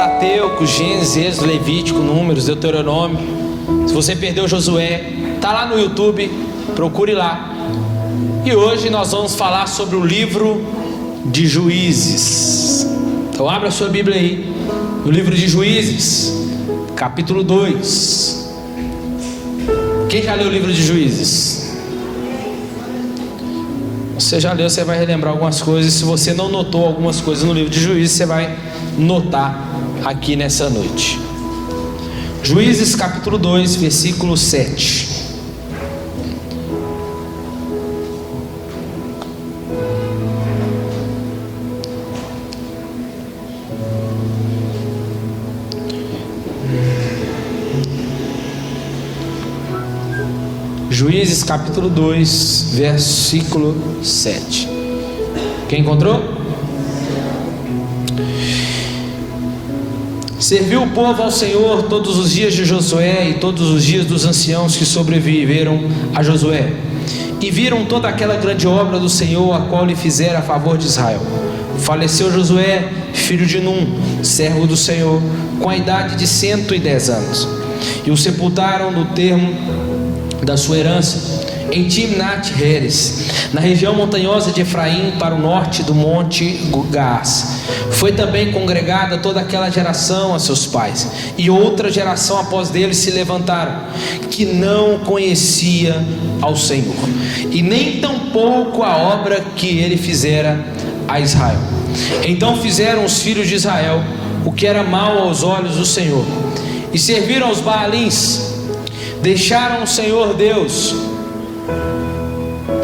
Pentateuco, Gênesis, Êxodo, Levítico, Números, Deuteronômio. Se você perdeu Josué, tá lá no YouTube, procure lá. E hoje nós vamos falar sobre o livro de Juízes. Então abra a sua Bíblia aí, no livro de Juízes, capítulo 2. Quem já leu o livro de Juízes? Você já leu, você vai relembrar algumas coisas. Se você não notou algumas coisas no livro de Juízes, você vai notar aqui nessa noite. Juízes capítulo 2, versículo 7. Juízes capítulo 2, versículo 7. Quem encontrou? Serviu o povo ao Senhor todos os dias de Josué e todos os dias dos anciãos que sobreviveram a Josué, e viram toda aquela grande obra do Senhor, a qual lhe fizera a favor de Israel. Faleceu Josué, filho de Num, servo do Senhor, com a idade de 110 anos, e o sepultaram no termo da sua herança em Timnat-Heres, na região montanhosa de Efraim, para o norte do monte Gaás. Foi também congregada toda aquela geração a seus pais, e outra geração após deles se levantaram, que não conhecia ao Senhor, e nem tampouco a obra que ele fizera a Israel. Então fizeram os filhos de Israel o que era mal aos olhos do Senhor, e serviram aos Baalins. Deixaram o Senhor Deus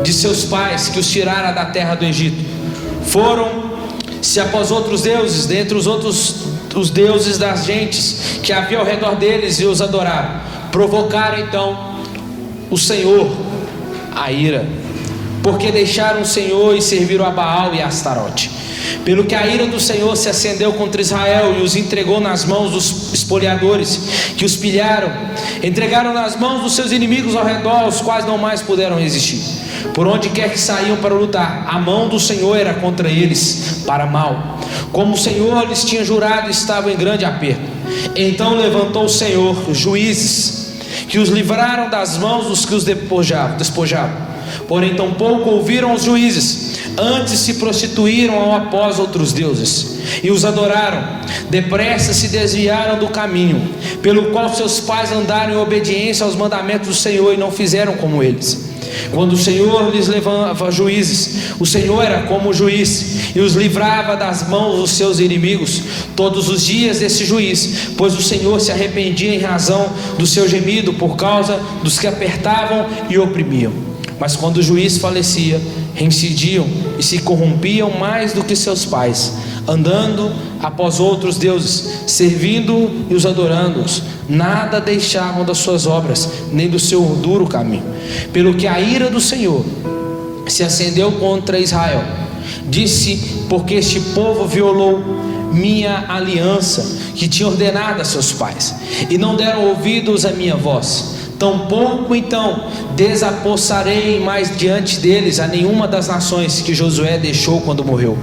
de seus pais, que os tirara da terra do Egito. Foram-se após outros deuses, dentre os deuses das gentes que havia ao redor deles, e os adoraram. Provocaram então o Senhor a ira, porque deixaram o Senhor e serviram a Baal e a Astarote. Pelo que a ira do Senhor se acendeu contra Israel, e os entregou nas mãos dos espoliadores, que os pilharam, entregaram nas mãos dos seus inimigos ao redor, os quais não mais puderam resistir. Por onde quer que saíam para lutar, a mão do Senhor era contra eles para mal. Como o Senhor lhes tinha jurado, estavam em grande aperto. Então levantou o Senhor juízes, que os livraram das mãos dos que os despojavam. Porém tampouco ouviram os juízes, antes se prostituíram após outros deuses, e os adoraram. Depressa se desviaram do caminho, pelo qual seus pais andaram em obediência aos mandamentos do Senhor, e não fizeram como eles. Quando o Senhor lhes levava juízes, o Senhor era como juiz, e os livrava das mãos dos seus inimigos todos os dias desse juiz, pois o Senhor se arrependia em razão do seu gemido, por causa dos que apertavam e oprimiam. Mas quando o juiz falecia, reincidiam e se corrompiam mais do que seus pais, andando após outros deuses, servindo e os adorando-os. Nada deixavam das suas obras, nem do seu duro caminho. Pelo que a ira do Senhor se acendeu contra Israel. Disse: porque este povo violou minha aliança, que tinha ordenado a seus pais, e não deram ouvidos à minha voz. Tampouco então desapossarei mais diante deles a nenhuma das nações que Josué deixou quando morreu.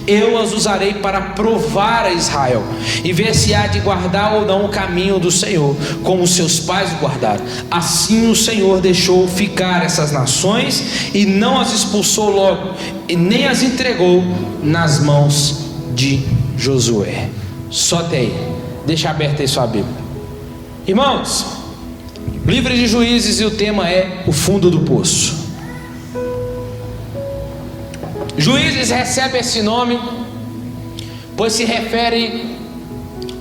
Eu as usarei para provar a Israel, e ver se há de guardar ou não o caminho do Senhor, como seus pais o guardaram. Assim o Senhor deixou ficar essas nações, e não as expulsou logo, e nem as entregou nas mãos de Josué. Só até aí. Deixa aberta aí sua Bíblia, irmãos. Livro de Juízes, e o tema é o fundo do poço. Juízes recebe esse nome pois se refere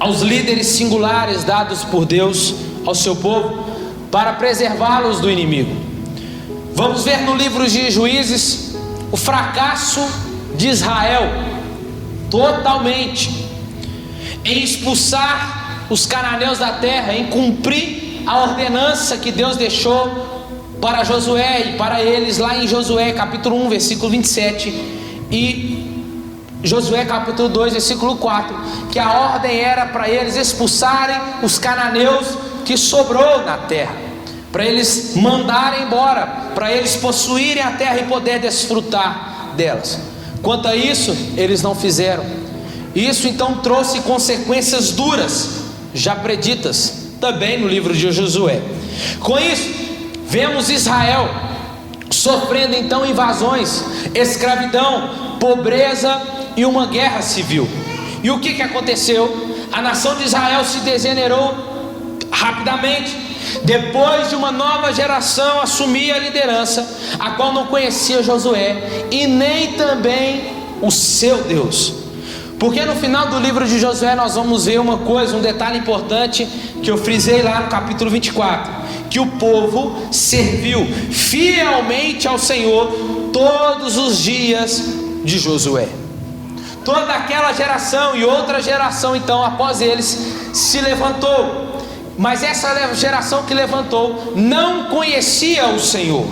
aos líderes singulares dados por Deus ao seu povo para preservá-los do inimigo. Vamos ver no livro de Juízes o fracasso de Israel totalmente em expulsar os cananeus da terra, em cumprir a ordenança que Deus deixou para Josué e para eles lá em Josué capítulo 1 versículo 27 e Josué capítulo 2 versículo 4, que a ordem era para eles expulsarem os cananeus que sobrou na terra, para eles mandarem embora, para eles possuírem a terra e poder desfrutar delas. Quanto a isso, eles não fizeram. Isso então trouxe consequências duras, já preditas também no livro de Josué. Com isso, vemos Israel sofrendo então invasões, escravidão, pobreza e uma guerra civil. E o que aconteceu? A nação de Israel se degenerou rapidamente, depois de uma nova geração assumir a liderança, a qual não conhecia Josué e nem também o seu Deus. Porque no final do livro de Josué nós vamos ver uma coisa, um detalhe importante que eu frisei lá no capítulo 24, que o povo serviu fielmente ao Senhor todos os dias de Josué. Toda aquela geração e outra geração então após eles se levantou, mas essa geração que levantou não conhecia o Senhor.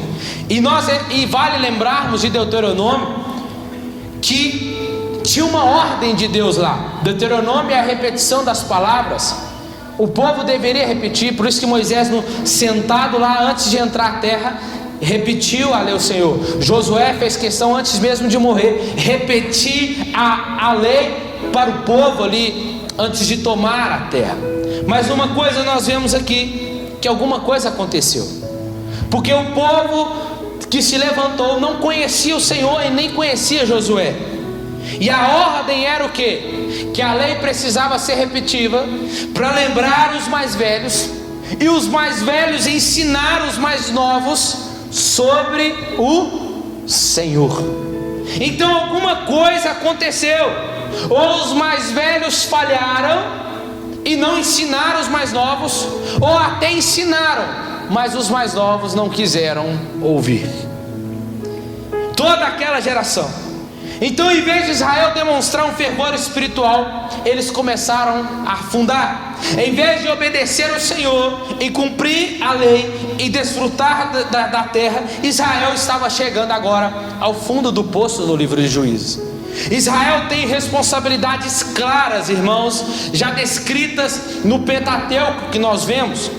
E vale lembrarmos de Deuteronômio que tinha uma ordem de Deus lá. Deuteronômio é a repetição das palavras. O povo deveria repetir, por isso que Moisés, sentado lá antes de entrar à terra, repetiu a lei do Senhor. Josué fez questão antes mesmo de morrer, repetir a lei para o povo ali, antes de tomar a terra. Mas uma coisa nós vemos aqui, que alguma coisa aconteceu, porque o povo que se levantou não conhecia o Senhor e nem conhecia Josué. E a ordem era o quê? Que a lei precisava ser repetida para lembrar os mais velhos, e os mais velhos ensinar os mais novos sobre o Senhor. Então alguma coisa aconteceu, ou os mais velhos falharam e não ensinaram os mais novos, ou até ensinaram, mas os mais novos não quiseram ouvir. Toda aquela geração. Então, em vez de Israel demonstrar um fervor espiritual, eles começaram a afundar. Em vez de obedecer ao Senhor e cumprir a lei e desfrutar da terra, Israel estava chegando agora ao fundo do poço no livro de Juízes. Israel tem responsabilidades claras, irmãos, já descritas no Pentateuco que nós vemos,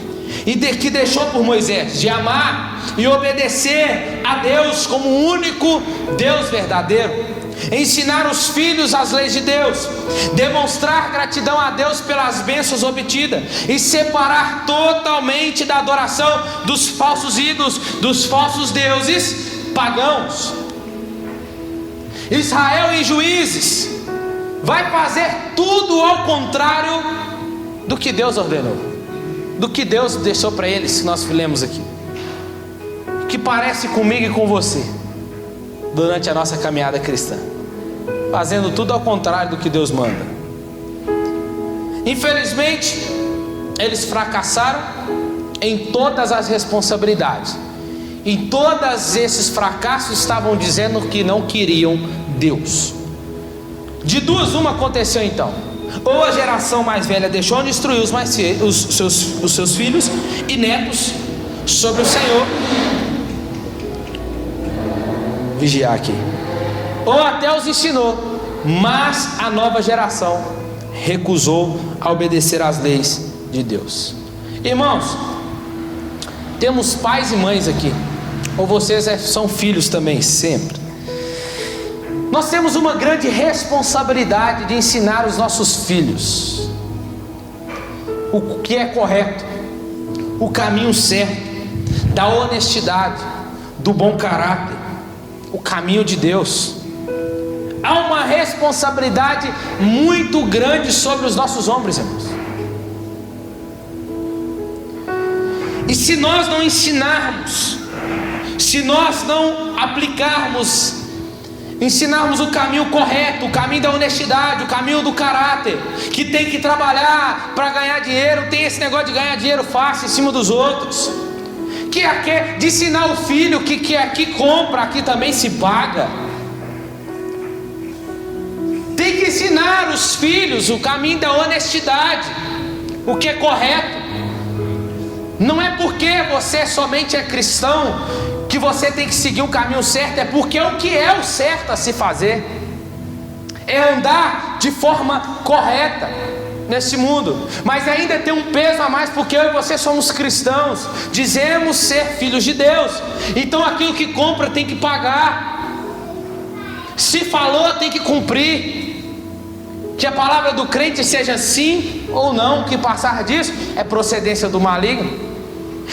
e que deixou por Moisés, de amar e obedecer a Deus como o único Deus verdadeiro, ensinar os filhos as leis de Deus, demonstrar gratidão a Deus pelas bênçãos obtidas e separar totalmente da adoração dos falsos ídolos, dos falsos deuses pagãos. Israel em Juízes vai fazer tudo ao contrário do que Deus ordenou, do que Deus deixou para eles, que nós lemos aqui, que parece comigo e com você durante a nossa caminhada cristã, fazendo tudo ao contrário do que Deus manda. Infelizmente, eles fracassaram em todas as responsabilidades. Em todos esses fracassos estavam dizendo que não queriam Deus. De duas uma aconteceu então: ou a geração mais velha deixou de instruir os seus filhos e netos sobre o Senhor, vigiar aqui, ou até os ensinou, mas a nova geração recusou a obedecer às leis de Deus. Irmãos, temos pais e mães aqui, ou vocês são filhos também, sempre. Nós temos uma grande responsabilidade de ensinar os nossos filhos o que é correto, o caminho certo, da honestidade, do bom caráter, o caminho de Deus. Há uma responsabilidade muito grande sobre os nossos ombros, irmãos. E se nós não ensinarmos, se nós não aplicarmos, ensinarmos o caminho correto, o caminho da honestidade, o caminho do caráter, que tem que trabalhar para ganhar dinheiro, tem esse negócio de ganhar dinheiro fácil em cima dos outros, de ensinar o filho que aqui compra, aqui também se paga. Tem que ensinar os filhos o caminho da honestidade, o que é correto. Não é porque você somente é cristão que você tem que seguir o caminho certo, é porque o que é o certo a se fazer é andar de forma correta nesse mundo. Mas ainda tem um peso a mais, porque eu e você somos cristãos, dizemos ser filhos de Deus, então aquilo que compra tem que pagar, se falou tem que cumprir. Que a palavra do crente seja sim ou não, o que passar disso é procedência do maligno.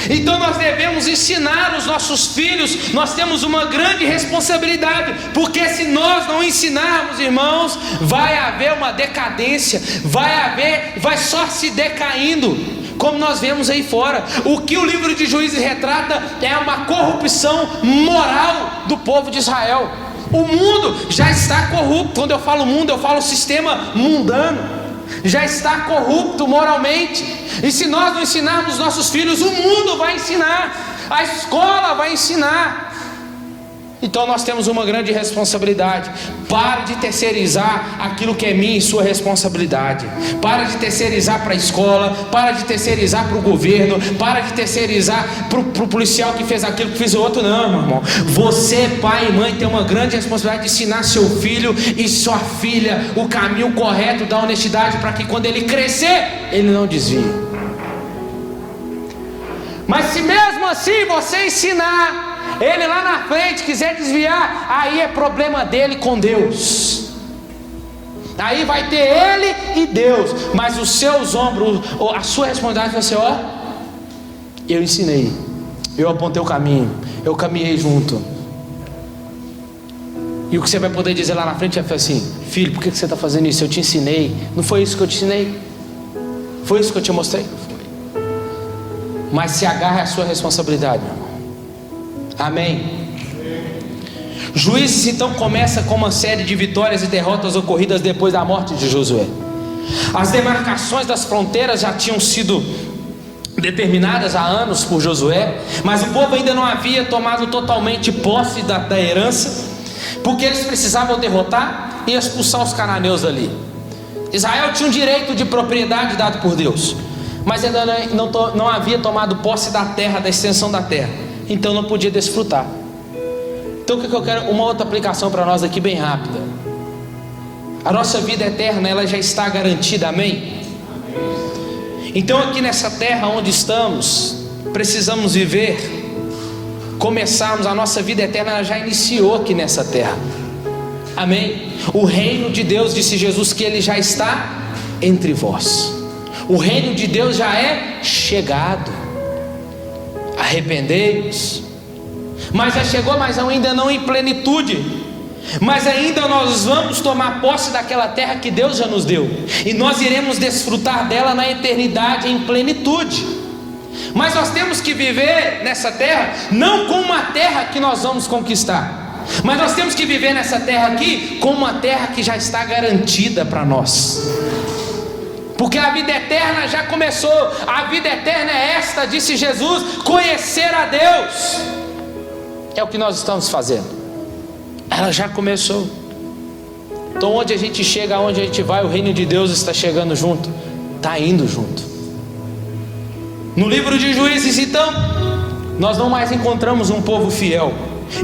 Então nós devemos ensinar os nossos filhos. Nós temos uma grande responsabilidade, porque se nós não ensinarmos, irmãos, vai haver uma decadência, vai só se decaindo, como nós vemos aí fora. O que o livro de Juízes retrata é uma corrupção moral do povo de Israel. O mundo já está corrupto. Quando eu falo mundo, eu falo sistema mundano. Já está corrupto moralmente. E se nós não ensinarmos nossos filhos, o mundo vai ensinar, a escola vai ensinar. Então nós temos uma grande responsabilidade. Pare de terceirizar aquilo que é minha e sua responsabilidade. Para de terceirizar para a escola, para de terceirizar para o governo, para de terceirizar para o policial que fez aquilo que fez o outro. Não, meu irmão. Você, pai e mãe, tem uma grande responsabilidade de ensinar seu filho e sua filha o caminho correto da honestidade, para que quando ele crescer, ele não desvie. Mas se mesmo assim você ensinar, ele lá na frente quiser desviar, aí é problema dele com Deus. Aí vai ter ele e Deus. Mas os seus ombros, a sua responsabilidade vai ser: ó, eu ensinei, eu apontei o caminho, eu caminhei junto. E o que você vai poder dizer lá na frente é assim: filho, por que você está fazendo isso? Eu te ensinei. Não foi isso que eu te ensinei? Foi isso que eu te mostrei? Mas se agarre à sua responsabilidade, meu irmão. Amém. Juízes então começa com uma série de vitórias e derrotas ocorridas depois da morte de Josué. As demarcações das fronteiras já tinham sido determinadas há anos por Josué, mas o povo ainda não havia tomado totalmente posse da herança, porque eles precisavam derrotar e expulsar os cananeus dali. Israel tinha um direito de propriedade dado por Deus, mas ainda não havia tomado posse da terra, da extensão da terra, então não podia desfrutar. Então o que eu quero? Uma outra aplicação para nós aqui bem rápida. A nossa vida eterna, ela já está garantida, amém? Então aqui nessa terra onde estamos, precisamos viver, começarmos a nossa vida eterna. Ela já iniciou aqui nessa terra, amém? O reino de Deus, disse Jesus, que ele já está entre vós. O reino de Deus já é chegado. Arrependei-vos. Mas já chegou, mas ainda não em plenitude. Mas ainda nós vamos tomar posse daquela terra que Deus já nos deu, e nós iremos desfrutar dela na eternidade em plenitude. Mas nós temos que viver nessa terra não como uma terra que nós vamos conquistar, mas nós temos que viver nessa terra aqui como uma terra que já está garantida para nós. Porque a vida eterna já começou. A vida eterna é esta, disse Jesus: conhecer a Deus. É o que nós estamos fazendo. Ela já começou. Então onde a gente chega, aonde a gente vai, o reino de Deus está chegando junto, está indo junto. No livro de Juízes então, nós não mais encontramos um povo fiel,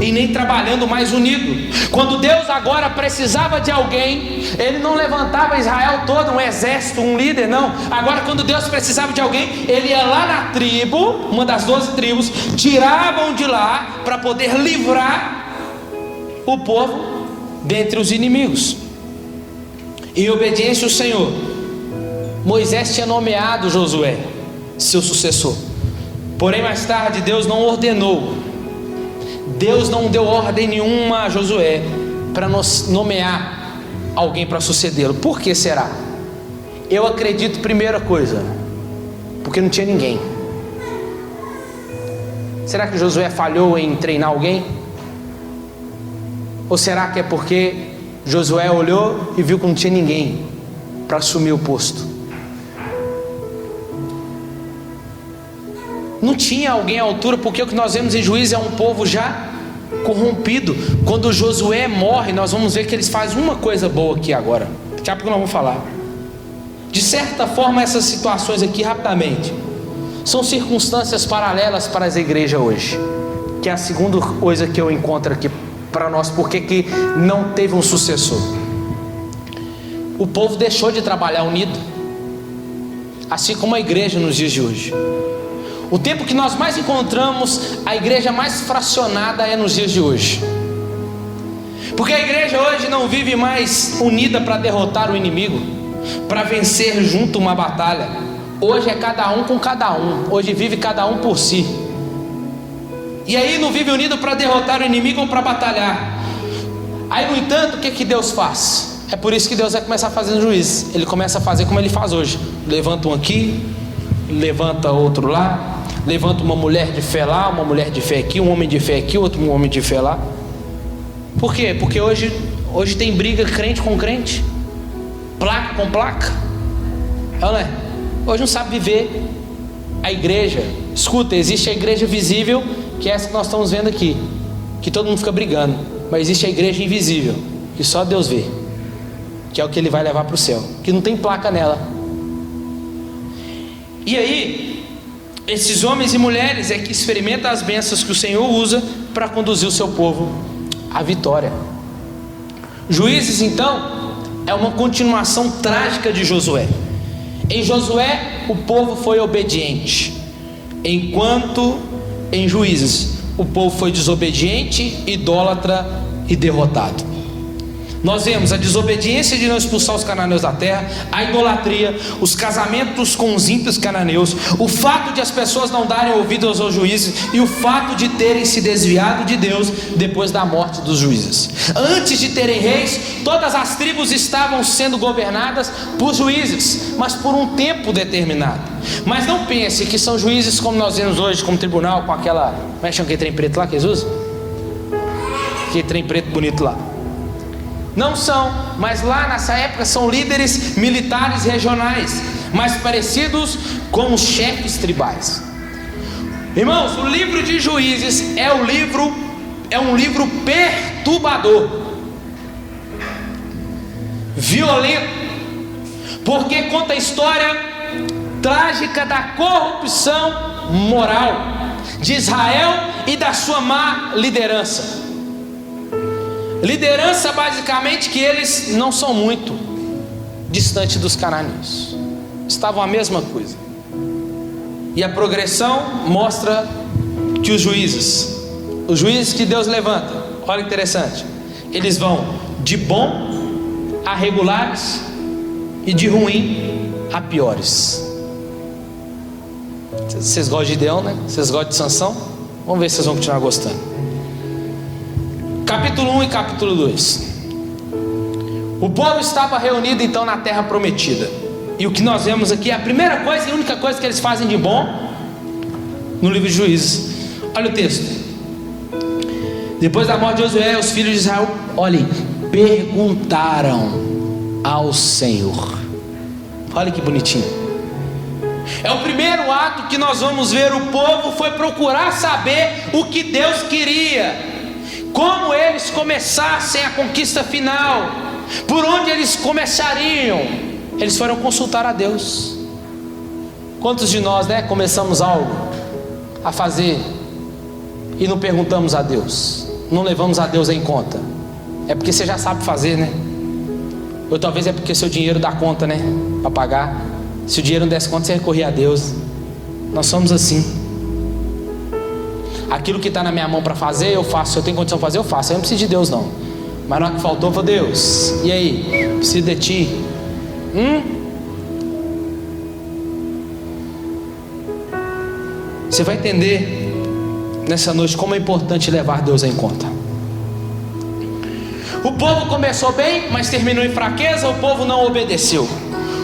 e nem trabalhando mais unido. Quando Deus agora precisava de alguém, ele não levantava Israel todo, um exército, um líder, não. Agora quando Deus precisava de alguém, ele ia lá na tribo, uma das 12 tribos, tiravam de lá para poder livrar o povo dentre os inimigos. Em obediência ao Senhor, Moisés tinha nomeado Josué seu sucessor. Porém mais tarde Deus não ordenou, Deus não deu ordem nenhuma a Josué para nomear alguém para sucedê-lo. Por que será? Eu acredito, primeira coisa, porque não tinha ninguém. Será que Josué falhou em treinar alguém? Ou será que é porque Josué olhou e viu que não tinha ninguém para assumir o posto? Não tinha alguém à altura, porque o que nós vemos em Juízes é um povo já corrompido. Quando Josué morre, nós vamos ver que eles fazem uma coisa boa aqui agora. Daqui a pouco nós vamos falar. De certa forma, essas situações aqui, rapidamente, são circunstâncias paralelas para as igrejas hoje, que é a segunda coisa que eu encontro aqui para nós. Porque que não teve um sucessor? O povo deixou de trabalhar unido, assim como a igreja nos dias de hoje. O tempo que nós mais encontramos a igreja mais fracionada é nos dias de hoje. Porque a igreja hoje não vive mais unida para derrotar o inimigo, para vencer junto uma batalha. Hoje é cada um com cada um. Hoje vive cada um por si. E aí não vive unido para derrotar o inimigo ou para batalhar. Aí, no entanto, o que Deus faz? É por isso que Deus vai começar fazendo juízes. Ele começa a fazer como Ele faz hoje. Levanta um aqui, levanta outro lá, levanta uma mulher de fé lá, uma mulher de fé aqui, um homem de fé aqui, outro um homem de fé lá. Por quê? Porque hoje tem briga crente com crente, placa com placa. Olha, hoje não sabe viver a igreja. Escuta, existe a igreja visível, que é essa que nós estamos vendo aqui, que todo mundo fica brigando. Mas existe a igreja invisível, que só Deus vê, que é o que Ele vai levar para o céu, que não tem placa nela. E aí, esses homens e mulheres é que experimentam as bênçãos que o Senhor usa para conduzir o seu povo à vitória. Juízes, então, é uma continuação trágica de Josué. Em Josué, o povo foi obediente, enquanto em Juízes, o povo foi desobediente, idólatra e derrotado. Nós vemos a desobediência de não expulsar os cananeus da terra, a idolatria, os casamentos com os ímpios cananeus, o fato de as pessoas não darem ouvidos aos juízes e o fato de terem se desviado de Deus depois da morte dos juízes. Antes de terem reis, todas as tribos estavam sendo governadas por juízes, mas por um tempo determinado. Mas não pense que são juízes como nós vemos hoje, como tribunal, com aquela, como é que chama aquele trem preto lá que eles usam? Aquele trem preto bonito lá. Não são, mas lá nessa época são líderes militares regionais, mais parecidos com os chefes tribais. Irmãos, o livro de Juízes é um livro perturbador, violento, porque conta a história trágica da corrupção moral de Israel e da sua má liderança. Liderança basicamente que eles não são muito distante dos cananeus, estavam a mesma coisa. E a progressão mostra que os juízes que Deus levanta, olha que interessante, eles vão de bom a regulares e de ruim a piores. Vocês gostam de Gideão, né? Vocês gostam de Sansão? Vamos ver se vocês vão continuar gostando. Capítulo 1 e capítulo 2. O povo estava reunido então na terra prometida. E o que nós vemos aqui é a primeira coisa e única coisa que eles fazem de bom no livro de Juízes. Olha o texto. Depois da morte de Josué, os filhos de Israel, olhem, perguntaram ao Senhor. Olha que bonitinho. É o primeiro ato que nós vamos ver. O povo foi procurar saber o que Deus queria, como eles começassem a conquista final, por onde eles começariam. Eles foram consultar a Deus. Quantos de nós, começamos algo a fazer e não perguntamos a Deus, não levamos a Deus em conta? É porque você já sabe fazer, né? Ou talvez é porque seu dinheiro dá conta, né? Para pagar. Se o dinheiro não desse conta, você recorria a Deus. Nós somos assim. Aquilo que está na minha mão para fazer, eu faço. Se eu tenho condição de fazer, eu faço. Eu não preciso de Deus, não. Mas na hora que faltou, eu falei, Deus, e aí? Preciso de ti. Você vai entender nessa noite como é importante levar Deus em conta. O povo começou bem, mas terminou em fraqueza. O povo não obedeceu.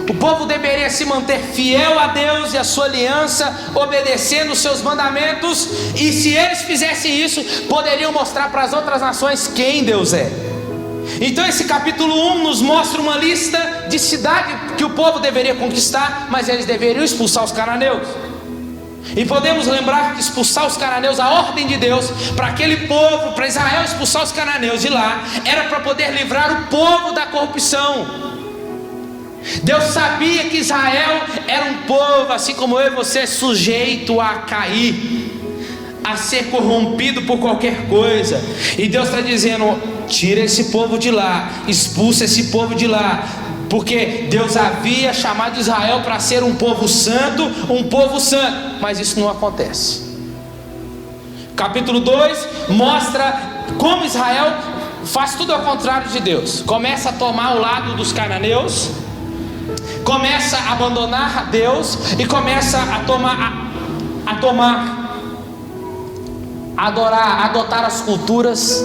O povo deveria se manter fiel a Deus e a sua aliança, obedecendo os seus mandamentos, e se eles fizessem isso, poderiam mostrar para as outras nações quem Deus é. Então esse capítulo 1 nos mostra uma lista de cidades que o povo deveria conquistar, mas eles deveriam expulsar os cananeus. E podemos lembrar que expulsar os cananeus, a ordem de Deus para aquele povo, para Israel expulsar os cananeus de lá, era para poder livrar o povo da corrupção. Deus sabia que Israel era um povo, assim como eu e você, sujeito a cair, a ser corrompido por qualquer coisa. E Deus está dizendo, tira esse povo de lá, expulsa esse povo de lá, porque Deus havia chamado Israel para ser um povo santo, mas isso não acontece. Capítulo 2 mostra como Israel faz tudo ao contrário de Deus. Começa a tomar o lado dos cananeus, começa a abandonar Deus e começa a adotar as culturas,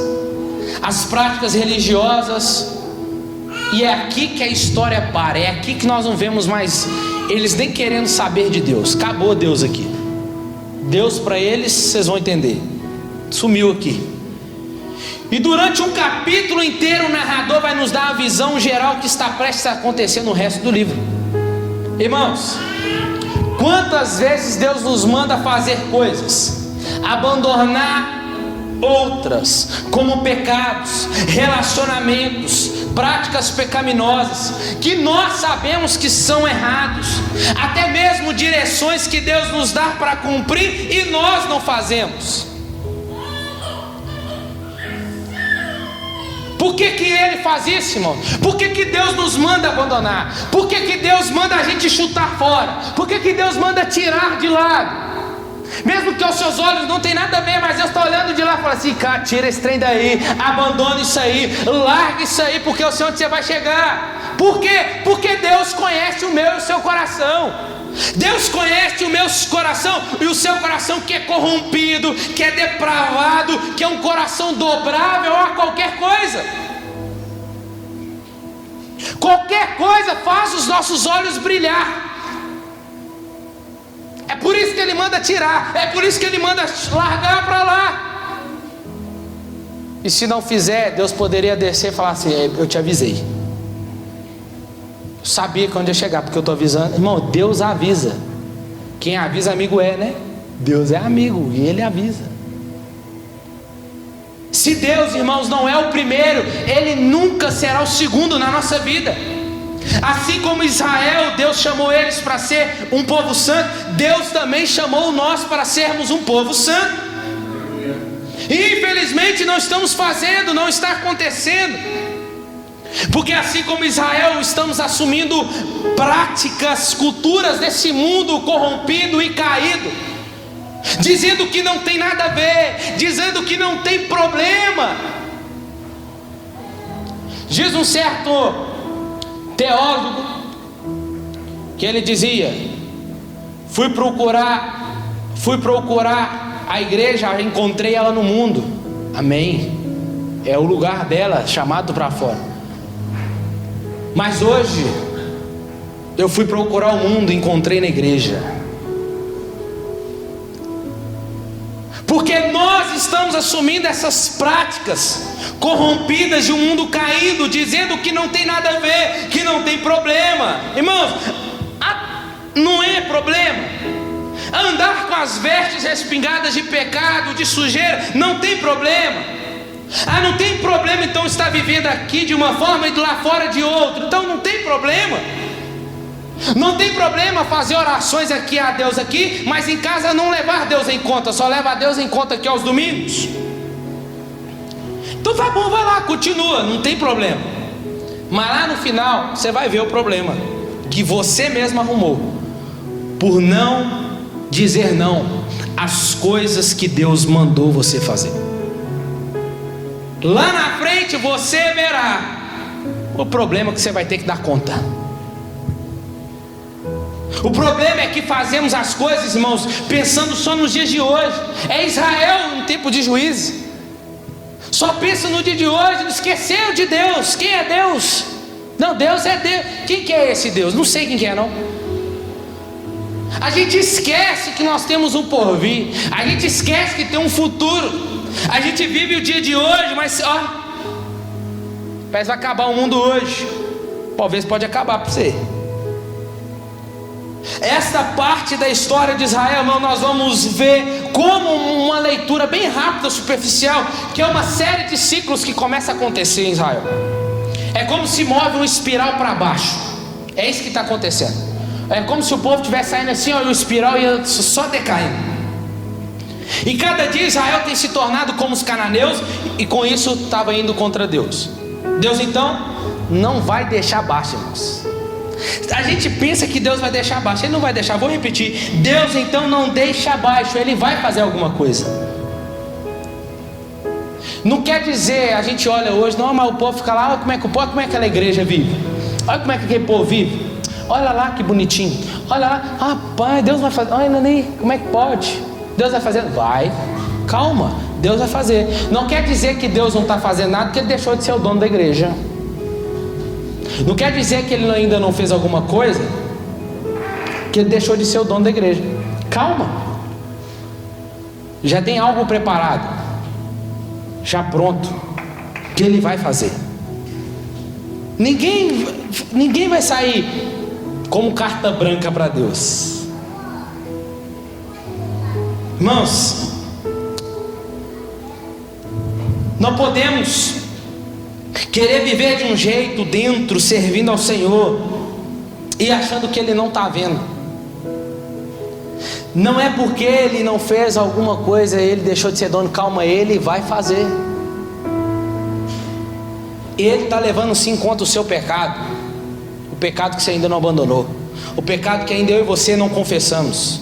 as práticas religiosas. E é aqui que a história para. É aqui que nós não vemos mais eles nem querendo saber de Deus. Acabou Deus aqui. Deus para eles, vocês vão entender, sumiu aqui. E durante um capítulo inteiro o narrador vai nos dar a visão geral que está prestes a acontecer no resto do livro. Irmãos, quantas vezes Deus nos manda fazer coisas, abandonar outras, como pecados, relacionamentos, práticas pecaminosas, que nós sabemos que são errados, até mesmo direções que Deus nos dá para cumprir e nós não fazemos. Por que Ele faz isso, irmão? Por que Deus nos manda abandonar? Por que Deus manda a gente chutar fora? Por que Deus manda tirar de lado? Mesmo que aos seus olhos não tem nada a ver, mas Deus está olhando de lá e fala assim: cara, tira esse trem daí, abandona isso aí, larga isso aí, porque eu sei onde você vai chegar. Por quê? Porque Deus conhece o meu e o seu coração. Deus conhece o meu coração e o seu coração, que é corrompido, que é depravado, que é um coração dobrável a qualquer coisa. Qualquer coisa faz os nossos olhos brilhar. É por isso que Ele manda tirar, é por isso que Ele manda largar para lá. E se não fizer, Deus poderia descer e falar assim: eu te avisei, eu sabia que onde ia chegar, porque eu estou avisando. Irmão, Deus avisa. Quem avisa amigo é, né? Deus é amigo e Ele avisa. Se Deus, irmãos, não é o primeiro, Ele nunca será o segundo na nossa vida. Assim como Israel, Deus chamou eles para ser um povo santo, Deus também chamou nós para sermos um povo santo. E infelizmente não estamos fazendo, não está acontecendo. Porque assim como Israel, estamos assumindo práticas, culturas desse mundo corrompido e caído, dizendo que não tem nada a ver, dizendo que não tem problema. Diz um certo teólogo que ele dizia: fui procurar a igreja, encontrei ela no mundo. Amém. É o lugar dela, chamado para fora. Mas hoje eu fui procurar o mundo e encontrei na igreja. Porque nós estamos assumindo essas práticas corrompidas de um mundo caído, dizendo que não tem nada a ver, que não tem problema. Irmãos, não é problema. Andar com as vestes respingadas de pecado, de sujeira, não tem problema. Não tem problema então estar vivendo aqui de uma forma e de lá fora de outra. Então não tem problema. Não tem problema fazer orações aqui a Deus aqui, mas em casa não levar Deus em conta, só leva a Deus em conta aqui aos domingos. Então tá bom, vai lá, continua, não tem problema. Mas lá no final você vai ver o problema que você mesmo arrumou, por não dizer não às coisas que Deus mandou você fazer. Lá na frente você verá o problema que você vai ter que dar conta. O problema é que fazemos as coisas, irmãos, pensando só nos dias de hoje. É Israel em tempo de juízo. Só pensa no dia de hoje, não esqueceu de Deus. Quem é Deus? Não, Deus é Deus. Quem que é esse Deus? Não sei quem que é, não. A gente esquece que nós temos um porvir. A gente esquece que tem um futuro. A gente vive o dia de hoje, mas parece que vai acabar o mundo hoje. Talvez pode acabar para você. Esta parte da história de Israel, nós vamos ver como uma leitura bem rápida, superficial, que é uma série de ciclos que começa a acontecer em Israel. É como se move uma espiral para baixo. É isso que está acontecendo. É como se o povo estivesse saindo assim, e o espiral ia só decaindo. E cada dia Israel tem se tornado como os cananeus, e com isso estava indo contra Deus. Deus então não vai deixar baixo, irmãos. A gente pensa que Deus vai deixar abaixo. Ele não vai deixar, vou repetir. Deus então não deixa abaixo, Ele vai fazer alguma coisa. Não quer dizer, a gente olha hoje, não, mas o povo fica lá, olha como é que aquela igreja vive, olha como é que aquele povo vive, olha lá que bonitinho, olha lá, rapaz, Deus vai fazer, olha ali, como é que pode? Deus vai fazendo? Vai, calma, Deus vai fazer. Não quer dizer que Deus não está fazendo nada porque Ele deixou de ser o dono da igreja. Não quer dizer que Ele ainda não fez alguma coisa que Ele deixou de ser o dono da igreja. Calma, já tem algo preparado, já pronto, que Ele vai fazer. Ninguém vai sair como carta branca para Deus. Irmãos, não podemos querer viver de um jeito dentro, servindo ao Senhor e achando que Ele não está vendo. Não é porque Ele não fez alguma coisa, Ele deixou de ser dono. Calma, Ele vai fazer. Ele está levando sim em conta o seu pecado, o pecado que você ainda não abandonou, o pecado que ainda eu e você não confessamos.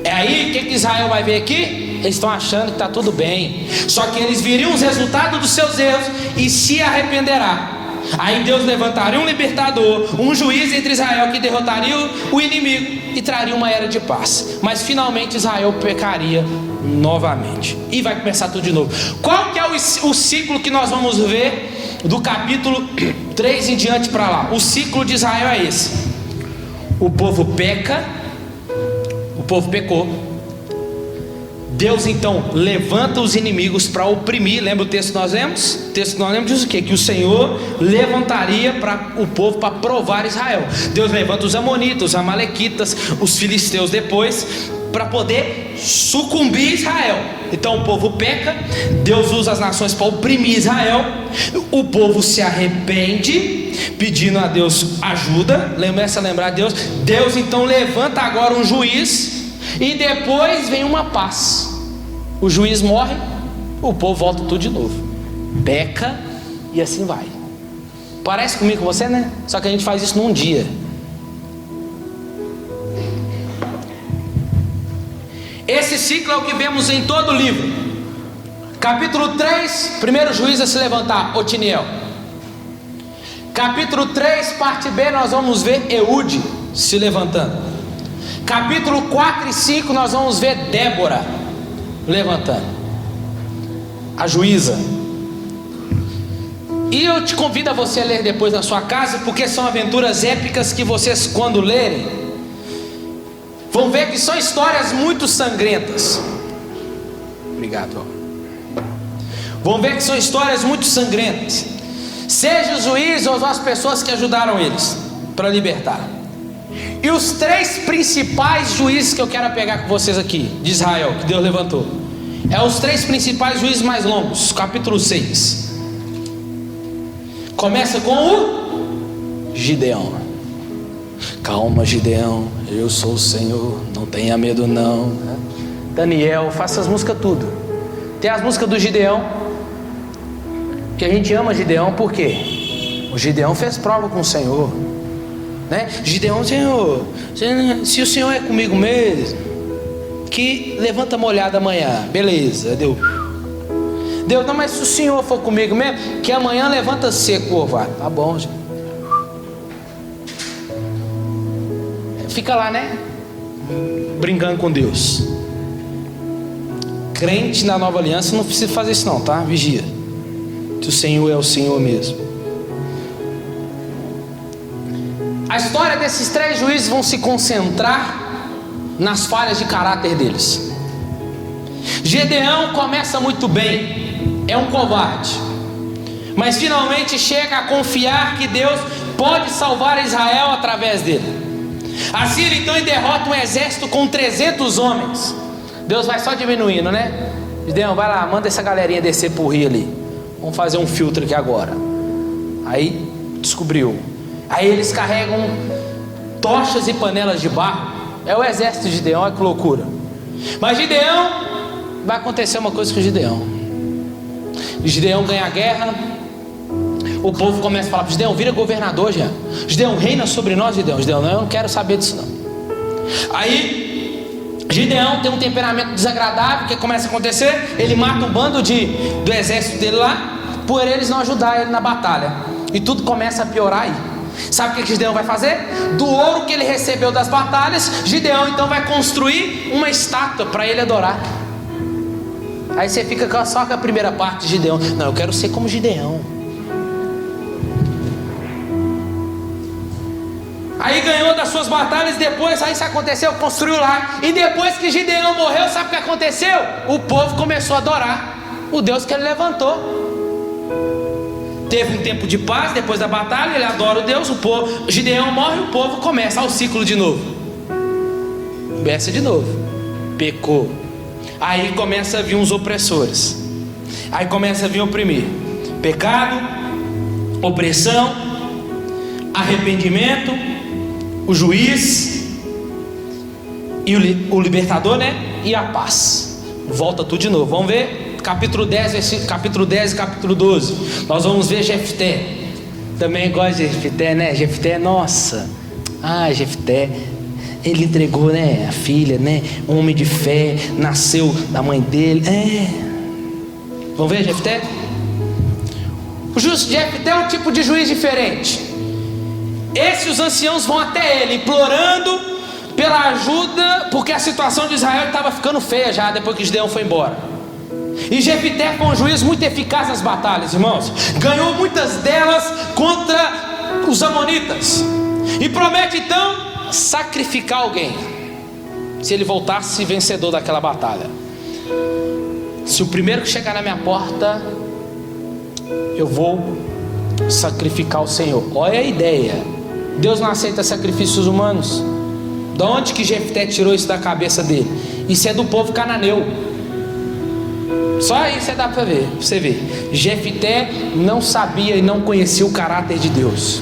É aí que Israel vai ver aqui? Eles estão achando que está tudo bem, só que eles viriam os resultados dos seus erros e se arrependerá. Aí Deus levantaria um libertador, um juiz entre Israel que derrotaria o inimigo e traria uma era de paz. Mas finalmente Israel pecaria novamente e vai começar tudo de novo. Qual que é o ciclo que nós vamos ver do capítulo 3 em diante para lá? O ciclo de Israel é esse: o povo peca, o povo pecou, Deus então levanta os inimigos para oprimir. Lembra o texto que nós lemos? O texto que nós lemos diz o quê? Que o Senhor levantaria para o povo para provar Israel. Deus levanta os amonitas, os amalequitas, os filisteus depois, para poder sucumbir Israel. Então o povo peca, Deus usa as nações para oprimir Israel, o povo se arrepende, pedindo a Deus ajuda, começa a lembrar de Deus. Deus então levanta agora um juiz, e depois vem uma paz. O juiz morre, o povo volta tudo de novo, peca e assim vai. Parece comigo com você, né? Só que a gente faz isso num dia. Esse ciclo é o que vemos em todo o livro. Capítulo 3, primeiro juiz a se levantar, Otiniel. Capítulo 3, parte B, nós vamos ver Eude se levantando. Capítulo 4 e 5 nós vamos ver Débora levantando, a juíza. E eu te convido a você a ler depois na sua casa, porque são aventuras épicas que vocês, quando lerem, vão ver que são histórias muito sangrentas. Obrigado. Vão ver que são histórias muito sangrentas, seja o juiz ou as pessoas que ajudaram eles para libertar. E os três principais juízes que eu quero pegar com vocês aqui, de Israel, que Deus levantou, os três principais juízes mais longos. Capítulo 6 começa com o Gideão. Calma, Gideão, eu sou o Senhor, não tenha medo não. Daniel, faça as músicas tudo. Tem as músicas do Gideão, que a gente ama Gideão, por quê? O Gideão fez prova com o Senhor, né? Gideão, Senhor, se o Senhor é comigo mesmo, que levanta molhada amanhã, beleza, Deus, não, mas se o Senhor for comigo mesmo, que amanhã levanta seco, orvalho. Tá bom, gente. Fica lá, né? Brincando com Deus. Crente na nova aliança não precisa fazer isso não, tá? Vigia, que o Senhor é o Senhor mesmo. A história desses três juízes vão se concentrar nas falhas de caráter deles. Gideão começa muito bem, é um covarde, mas finalmente chega a confiar que Deus pode salvar Israel através dele. Assim ele então derrota um exército com 300 homens. Deus vai só diminuindo, né? Gideão, vai lá, manda essa galerinha descer pro rio ali, vamos fazer um filtro aqui agora. Aí descobriu. Aí eles carregam tochas e panelas de barro. É o exército de Gideão, olha que loucura. Mas Gideão, vai acontecer uma coisa com Gideão. Gideão ganha a guerra. O povo começa a falar para Gideão, vira governador já. Gideão, reina sobre nós, Gideão. Gideão, não, eu não quero saber disso não. Aí Gideão tem um temperamento desagradável. O que começa a acontecer? Ele mata um bando do exército dele lá, por eles não ajudar ele na batalha, e tudo começa a piorar aí. Sabe o que Gideão vai fazer? Do ouro que ele recebeu das batalhas, Gideão então vai construir uma estátua para ele adorar. Aí você fica só com a primeira parte de Gideão. Não, eu quero ser como Gideão. Aí ganhou das suas batalhas, depois aí isso aconteceu, construiu lá. E depois que Gideão morreu, sabe o que aconteceu? O povo começou a adorar o Deus que ele levantou. Teve um tempo de paz depois da batalha, ele adora o Deus, o povo, Gideão morre, o povo começa o ciclo de novo. Começa de novo. Pecou. Aí começa a vir uns opressores. Aí começa a vir oprimir. Pecado, opressão, arrependimento, o juiz e o libertador, né? E a paz. Volta tudo de novo. Vamos ver capítulo 10, capítulo 10 e capítulo 12. Nós vamos ver Jefté. Também gosto de Jefté, né? Jefté, nossa. Jefté, ele entregou, né, a filha, né? Um homem de fé, nasceu da mãe dele. Vamos ver Jefté? O Jefté é um tipo de juiz diferente. Os anciãos vão até ele implorando pela ajuda, porque a situação de Israel estava ficando feia já depois que Gideão foi embora. E Jefté foi um juiz muito eficaz nas batalhas, irmãos. Ganhou muitas delas contra os amonitas. E promete então sacrificar alguém, se ele voltasse vencedor daquela batalha. Se o primeiro que chegar na minha porta, eu vou sacrificar o Senhor. Olha a ideia. Deus não aceita sacrifícios humanos. De onde que Jefté tirou isso da cabeça dele? Isso é do povo cananeu. Só aí você dá para ver, você vê. Jefté não sabia e não conhecia o caráter de Deus.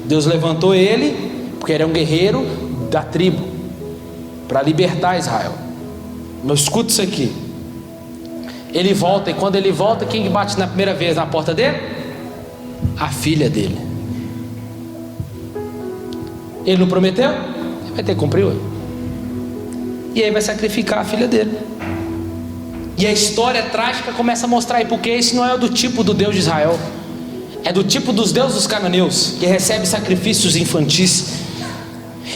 Deus levantou ele porque ele é um guerreiro da tribo para libertar Israel. Mas escuta isso aqui. Ele volta, e quando ele volta, quem bate na primeira vez na porta dele? A filha dele. Ele não prometeu? Ele vai ter que cumprir. E aí vai sacrificar a filha dele. E a história trágica começa a mostrar aí, porque esse não é do tipo do Deus de Israel, é do tipo dos deuses dos cananeus, que recebe sacrifícios infantis.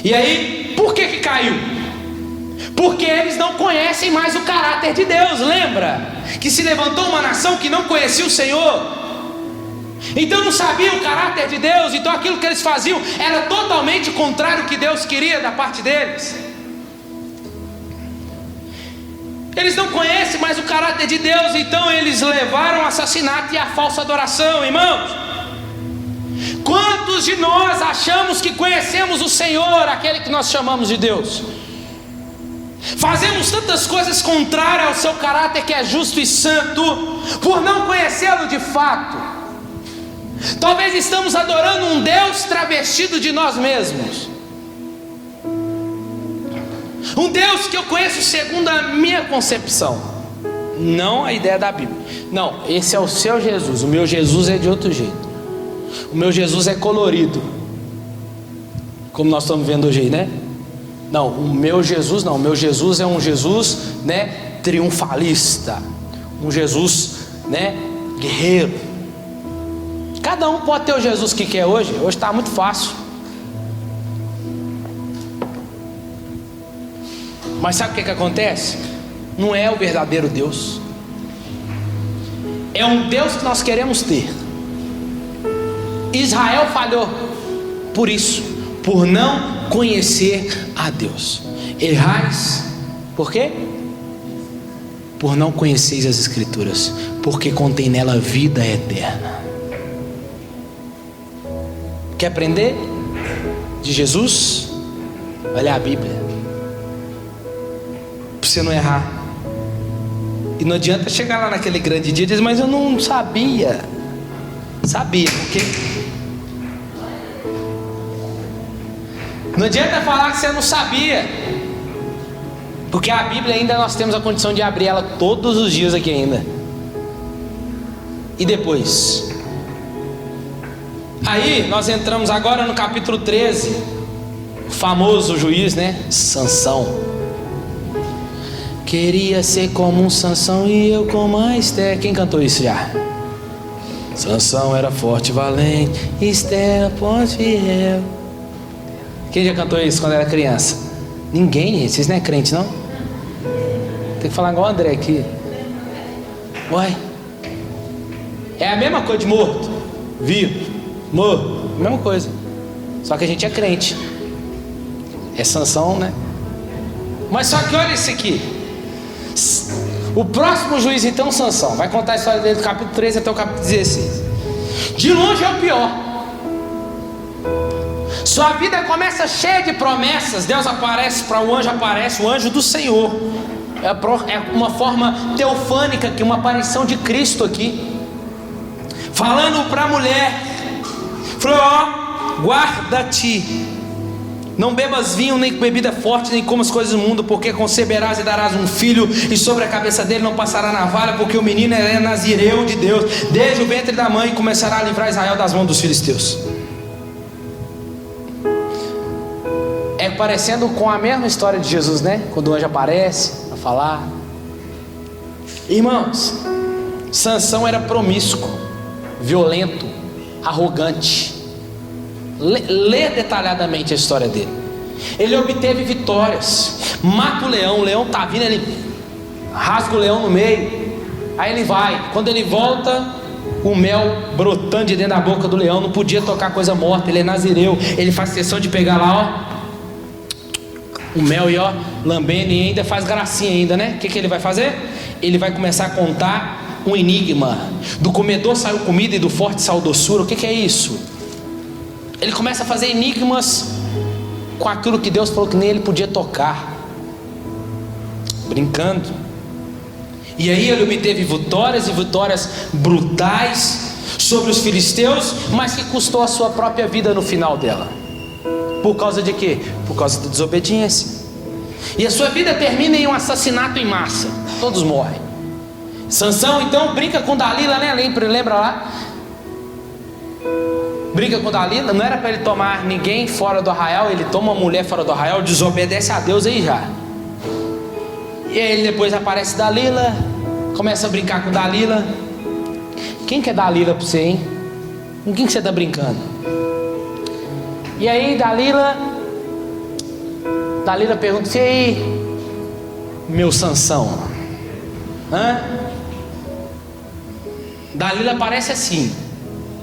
E aí, por que caiu? Porque eles não conhecem mais o caráter de Deus. Lembra que se levantou uma nação que não conhecia o Senhor, então não sabia o caráter de Deus. Então aquilo que eles faziam era totalmente contrário ao que Deus queria da parte deles. Eles não conhecem mais o caráter de Deus, então eles levaram o assassinato e a falsa adoração. Irmãos, quantos de nós achamos que conhecemos o Senhor, aquele que nós chamamos de Deus? Fazemos tantas coisas contrárias ao seu caráter, que é justo e santo, por não conhecê-lo de fato. Talvez estamos adorando um Deus travestido de nós mesmos, um Deus que eu conheço segundo a minha concepção, não a ideia da Bíblia. Não, esse é o seu Jesus. O meu Jesus é de outro jeito. O meu Jesus é colorido, como nós estamos vendo hoje aí, né? Não, o meu Jesus não. O meu Jesus é um Jesus, né, triunfalista, um Jesus, né, guerreiro. Cada um pode ter o Jesus que quer hoje. Hoje está muito fácil. Mas sabe o que acontece? Não é o verdadeiro Deus. É um Deus que nós queremos ter. Israel falhou por isso, por não conhecer a Deus. Errais, por quê? Por não conheceis as Escrituras, porque contém nela vida eterna. Quer aprender de Jesus? Olha a Bíblia, para você não errar. E não adianta chegar lá naquele grande dia e dizer: mas eu não sabia. Sabia, porque não adianta falar que você não sabia, porque a Bíblia ainda nós temos a condição de abrir ela todos os dias aqui ainda. E depois, aí nós entramos agora no capítulo 13, o famoso juiz, né, Sansão. Queria ser como um Sansão e eu como a Esther. Quem cantou isso já? Sansão era forte e valente, Esther ponte fiel. Quem já cantou isso quando era criança? Ninguém, gente. Vocês não é crente, não? Tem que falar igual o André aqui. Uai. É a mesma coisa de morto, vivo, morto, mesma coisa. Só que a gente é crente. É Sansão, né? Mas só que olha isso aqui. O próximo juiz, então, Sansão, vai contar a história dele do capítulo 13 até o capítulo 16. De longe é o pior. Sua vida começa cheia de promessas. Deus aparece para o anjo do Senhor. É uma forma teofânica aqui, uma aparição de Cristo aqui, falando para a mulher, falou: ó, guarda-te, não bebas vinho, nem bebida forte, nem comas coisas do mundo, porque conceberás e darás um filho, e sobre a cabeça dele não passará navalha, porque o menino é nazireu de Deus, desde o ventre da mãe começará a livrar Israel das mãos dos filisteus. É parecendo com a mesma história de Jesus, né? Quando o anjo aparece para falar. Irmãos, Sansão era promíscuo, violento, arrogante. Lê detalhadamente a história dele. Ele obteve vitórias, mata o leão tá vindo, ele rasga o leão no meio. Aí ele vai, quando ele volta, o mel brotando de dentro da boca do leão, não podia tocar coisa morta, ele é nazireu. Ele faz questão de pegar lá, ó, o mel e ó, lambendo, e ainda faz gracinha ainda, né? O que ele vai fazer? Ele vai começar a contar um enigma. Do comedor saiu comida e do forte saiu doçura. O que é isso? Ele começa a fazer enigmas com aquilo que Deus falou que nem ele podia tocar, brincando. E aí ele obteve vitórias, e vitórias brutais sobre os filisteus, mas que custou a sua própria vida no final dela. Por causa de quê? Por causa da desobediência. E a sua vida termina em um assassinato em massa. Todos morrem. Sansão então brinca com Dalila, né? Lembra lá? Brinca com Dalila. Não era para ele tomar ninguém fora do arraial. Ele toma uma mulher fora do arraial, desobedece a Deus aí já. E aí depois aparece Dalila, começa a brincar com Dalila. Quem que é Dalila para você, hein? Com quem que você está brincando? E aí Dalila pergunta: e aí, meu Sansão? Dalila parece assim,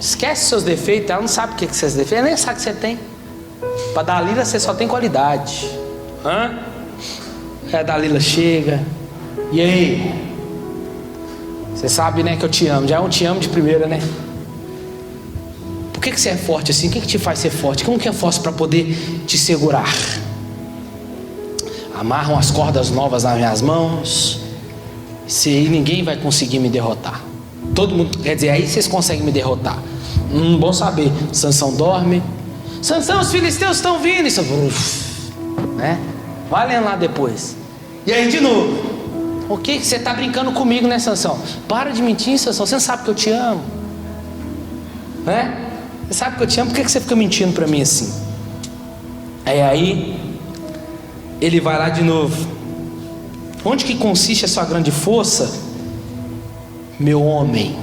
esquece seus defeitos. Ela não sabe o que são seus defeitos, ela nem sabe o que você tem. Para Dalila você só tem qualidade. Aí a Dalila chega: e aí, você sabe, né, que eu te amo. Já é um te amo de primeira, né? Por que você é forte assim? O que te faz ser forte? Como que é forte para poder te segurar? Amarram as cordas novas nas minhas mãos, se ninguém vai conseguir me derrotar. Todo mundo, quer dizer, aí vocês conseguem me derrotar. Bom saber. Sansão dorme. Sansão, os filisteus estão vindo. Isso, né? Vai lendo lá depois. E aí de novo: o que você está brincando comigo, né, Sansão? Para de mentir, Sansão. Você não sabe que eu te amo, né? Você sabe que eu te amo, por que você fica mentindo para mim assim? Aí ele vai lá de novo: onde que consiste a sua grande força, meu homem?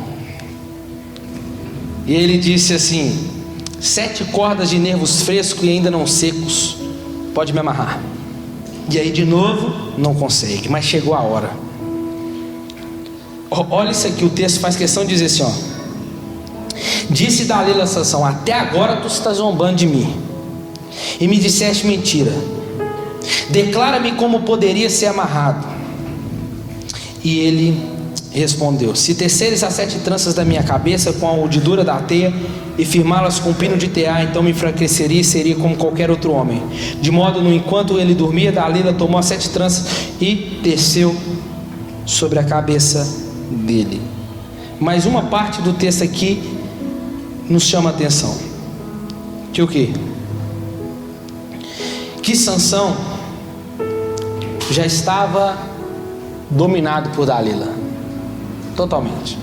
E ele disse assim: 7 cordas de nervos frescos e ainda não secos, pode me amarrar. E aí de novo, não consegue, mas chegou a hora. Olha isso aqui, o texto faz questão de dizer assim, ó: disse Dalila a Sansão: até agora tu estás zombando de mim e me disseste mentira. Declara-me como poderia ser amarrado. E ele respondeu: se teceres as 7 tranças da minha cabeça com a urdidura da teia e firmá-las com um pino de tear, então me enfraqueceria e seria como qualquer outro homem. De modo, no enquanto ele dormia, Dalila tomou as 7 tranças e teceu sobre a cabeça dele. Mas uma parte do texto aqui nos chama a atenção. Que o quê? Que Sansão já estava dominado por Dalila, totalmente.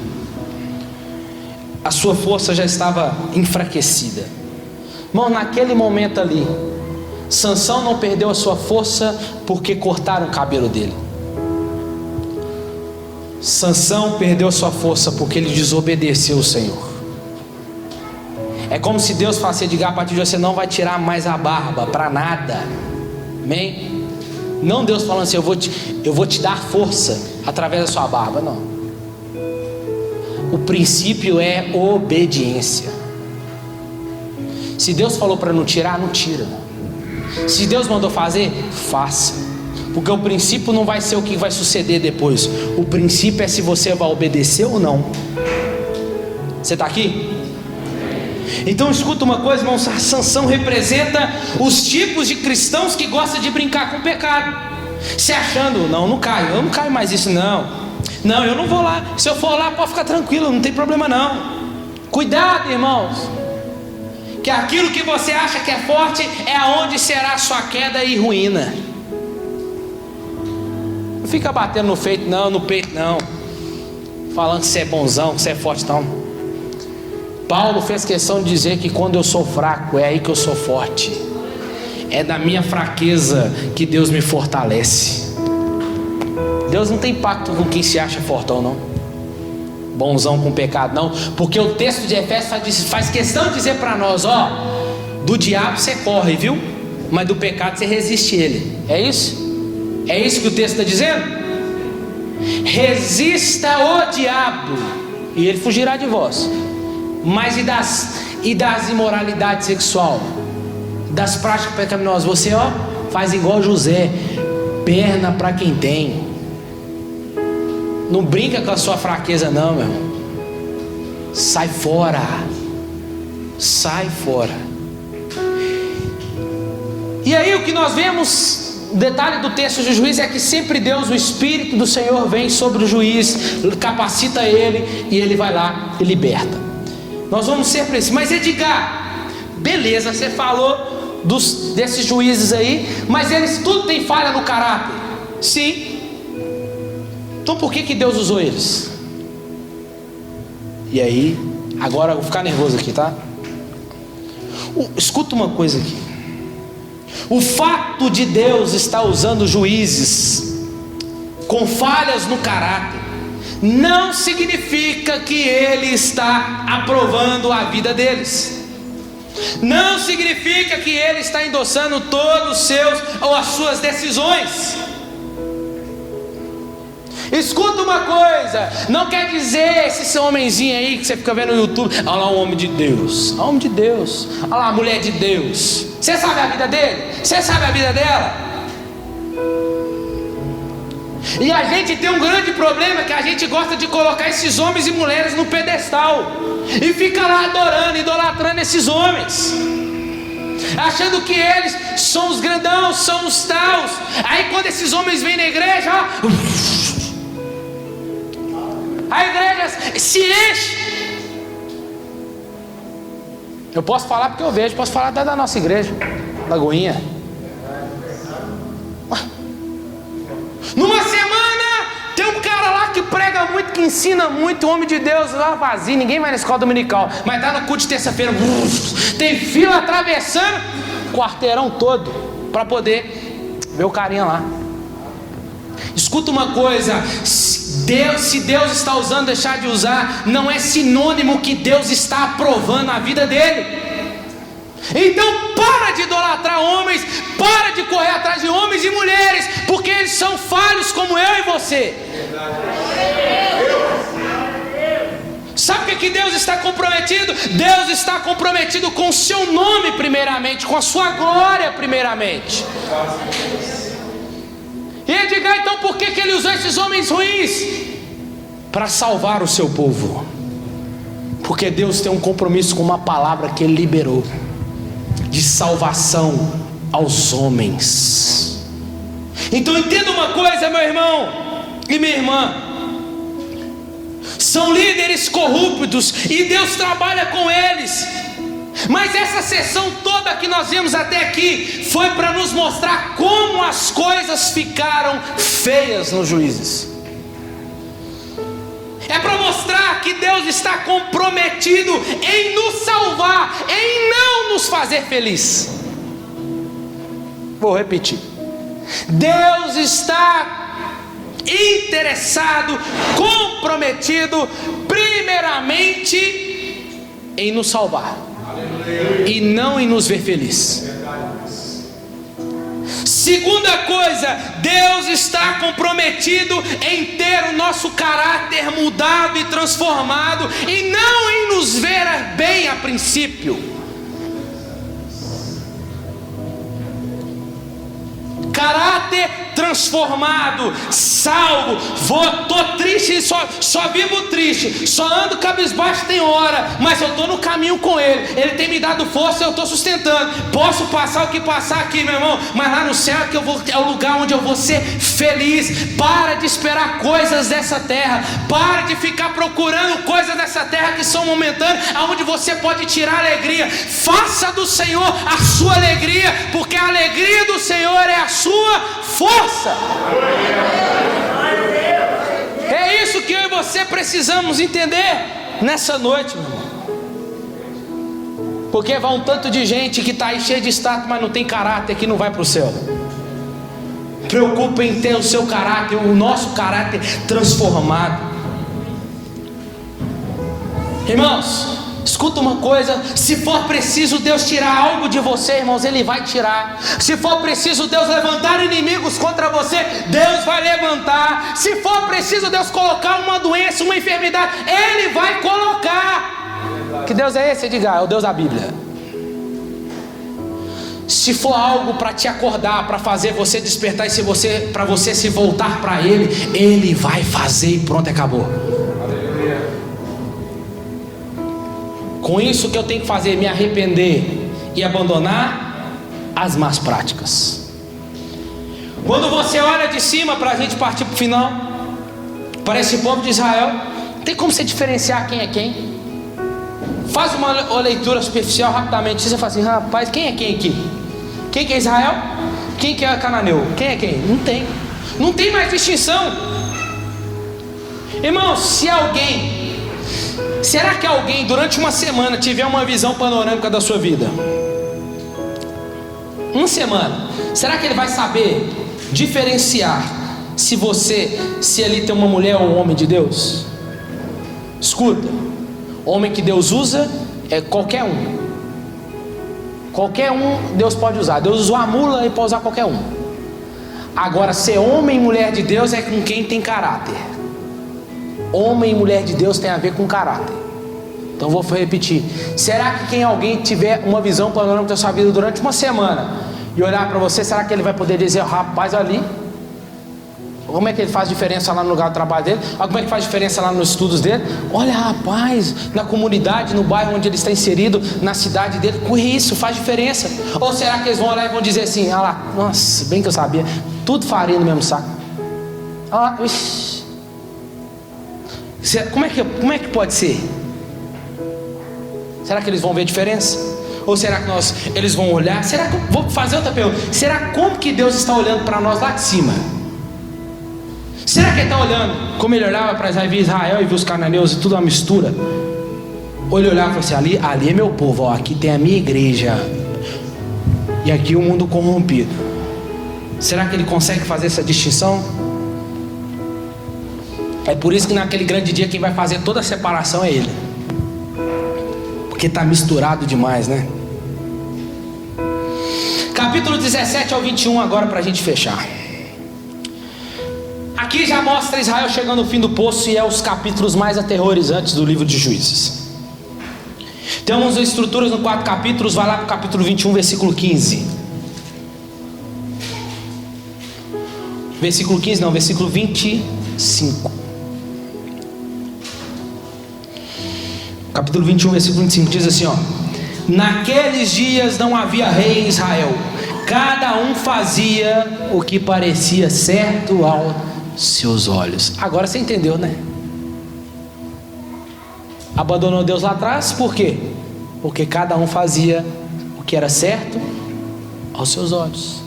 A sua força já estava enfraquecida. Irmão, naquele momento ali, Sansão não perdeu a sua força porque cortaram o cabelo dele. Sansão perdeu sua força porque ele desobedeceu o Senhor. É como se Deus falasse: Edgar, a partir de hoje você não vai tirar mais a barba para nada. Amém? Não Deus falando assim: eu vou te dar força através da sua barba. Não. O princípio é obediência. Se Deus falou para não tirar, não tira. Se Deus mandou fazer, faça. Porque o princípio não vai ser o que vai suceder depois. O princípio é se você vai obedecer ou não. Você está aqui? Então escuta uma coisa, irmão. Sansão representa os tipos de cristãos que gostam de brincar com o pecado, se achando: não caio, eu não caio mais isso, não, eu não vou lá. Se eu for lá, pode ficar tranquilo, não tem problema não. Cuidado, irmãos, que aquilo que você acha que é forte é aonde será a sua queda e ruína. Não fica batendo no peito não, falando que você é bonzão, que você é forte, não. Paulo fez questão de dizer que quando eu sou fraco, é aí que eu sou forte. É da minha fraqueza que Deus me fortalece. Deus não tem pacto com quem se acha fortão, não. Bonzão com pecado, não. Porque o texto de Efésios faz questão de dizer para nós: do diabo você corre, viu? Mas do pecado você resiste ele. É isso? É isso que o texto está dizendo? Resista o diabo e ele fugirá de vós. Mas e das imoralidades sexual, das práticas pecaminosas, você faz igual José, perna para quem tem. Não brinca com a sua fraqueza não, meu irmão. Sai fora. E aí o que nós vemos, o detalhe do texto de Juízes, é que sempre Deus, o Espírito do Senhor, vem sobre o juiz, capacita ele, e ele vai lá e liberta. Nós vamos ser precisos. Mas Edgar, beleza, você falou desses juízes aí, mas eles tudo tem falha no caráter. Sim. Então por que Deus usou eles? E aí, agora eu vou ficar nervoso aqui, tá? Escuta uma coisa aqui. O fato de Deus estar usando juízes com falhas no caráter não significa que Ele está aprovando a vida deles. Não significa que Ele está endossando todos os seus ou as suas decisões. Escuta uma coisa, não quer dizer esse homenzinho aí que você fica vendo no YouTube: olha lá o homem de Deus, olha o homem de Deus, olha lá a mulher de Deus. Você sabe a vida dele? Você sabe a vida dela? E a gente tem um grande problema, que a gente gosta de colocar esses homens e mulheres no pedestal e fica lá adorando, idolatrando esses homens, achando que eles são os grandãos, são os taus. Aí quando esses homens vêm na igreja, a igreja se enche. Eu posso falar porque eu vejo, posso falar da nossa igreja, Lagoinha. Numa semana tem um cara lá que prega muito, que ensina muito, homem de Deus lá vazio, ninguém vai na escola dominical, mas tá no culto de terça-feira, tem fila atravessando o quarteirão todo para poder ver o carinha lá. Escuta uma coisa, se Deus está usando, deixar de usar, não é sinônimo que Deus está aprovando a vida dele. Então para de idolatrar homens, para de correr atrás de homens e mulheres, porque eles são falhos como eu e você. Sabe o que Deus está comprometido? Deus está comprometido com o seu nome primeiramente, com a sua glória primeiramente. E Edgar, então por que Ele usou esses homens ruins? Para salvar o seu povo. Porque Deus tem um compromisso com uma palavra que Ele liberou, de salvação aos homens. Então entenda uma coisa, meu irmão e minha irmã: são líderes corruptos e Deus trabalha com eles. Mas essa sessão toda que nós vimos até aqui foi para nos mostrar como as coisas ficaram feias nos juízes. É para mostrar que Deus está comprometido em nos salvar, em não nos fazer feliz. Vou repetir: Deus está interessado, comprometido, primeiramente em nos salvar e não em nos ver felizes. Segunda coisa, Deus está comprometido em ter o nosso caráter mudado e transformado, e não em nos ver bem a princípio. Caráter transformado, salvo. Tô triste, só vivo triste, só ando cabisbaixo tem hora, mas eu tô no caminho com Ele tem me dado força, eu tô sustentando. Posso passar o que passar aqui, meu irmão, mas lá no céu é o lugar onde eu vou ser feliz. Para de esperar coisas dessa terra, para de ficar procurando coisas dessa terra que são momentâneas, aonde você pode tirar alegria. Faça do Senhor a sua alegria, porque a alegria do Senhor é a sua força. É isso que eu e você precisamos entender nessa noite, meu irmão. Porque vai um tanto de gente que está aí cheio de status, mas não tem caráter, que não vai para o céu. Preocupa em ter o seu caráter, o nosso caráter transformado. Irmãos, escuta uma coisa: se for preciso Deus tirar algo de você, irmãos, Ele vai tirar. Se for preciso Deus levantar inimigos contra você, Deus vai levantar. Se for preciso Deus colocar uma doença, uma enfermidade, Ele vai colocar. Que Deus é esse? Diga, é o Deus da Bíblia. Se for algo para te acordar, para fazer você despertar, e para você se voltar para Ele, Ele vai fazer e pronto, acabou. Com isso que eu tenho que fazer, me arrepender e abandonar as más práticas. Quando você olha de cima, para a gente partir para o final, para esse povo de Israel, tem como você diferenciar quem é quem? Faz uma leitura superficial rapidamente. Você fala assim: rapaz, quem é quem aqui? Quem que é Israel? Quem que é cananeu? Quem é quem? Não tem mais distinção. Irmãos, será que alguém durante uma semana tiver uma visão panorâmica da sua vida? Uma semana. Será que ele vai saber diferenciar se ali tem uma mulher ou um homem de Deus? Escuta, homem que Deus usa é qualquer um. Qualquer um Deus pode usar. Deus usou a mula e pode usar qualquer um. Agora, ser homem e mulher de Deus é com quem tem caráter. Homem e mulher de Deus tem a ver com caráter. Então vou repetir: será que alguém tiver uma visão panorâmica da sua vida durante uma semana e olhar para você, será que ele vai poder dizer: rapaz, ali, como é que ele faz diferença lá no lugar do trabalho dele? Como é que faz diferença lá nos estudos dele? Olha, rapaz, na comunidade, no bairro onde ele está inserido, na cidade dele, com isso faz diferença. Ou será que eles vão olhar e vão dizer assim: ah lá, nossa, bem que eu sabia, tudo farinha no mesmo saco. Ah, ixi. Como é que pode ser? Será que eles vão ver a diferença? Ou será que eles vão olhar? Vou fazer outra pergunta: será como que Deus está olhando para nós lá de cima? Será que Ele está olhando como Ele olhava para Israel e viu os cananeus e tudo uma mistura? Ou Ele olhava e falou assim: ali é meu povo, ó, aqui tem a minha igreja e aqui o mundo corrompido. Será que Ele consegue fazer essa distinção? É por isso que naquele grande dia quem vai fazer toda a separação é Ele, porque está misturado demais, né? Capítulo 17 ao 21 agora, para a gente fechar. Aqui já mostra Israel chegando no fim do poço, e é os capítulos mais aterrorizantes do livro de Juízes. Temos estruturas no 4 capítulos. Vai lá para o capítulo 21, versículo 15. Versículo 15 não, versículo 25. Capítulo 21, versículo 25 diz assim, ó: naqueles dias não havia rei em Israel, cada um fazia o que parecia certo aos seus olhos. Agora você entendeu, né? Abandonou Deus lá atrás, por quê? Porque cada um fazia o que era certo aos seus olhos.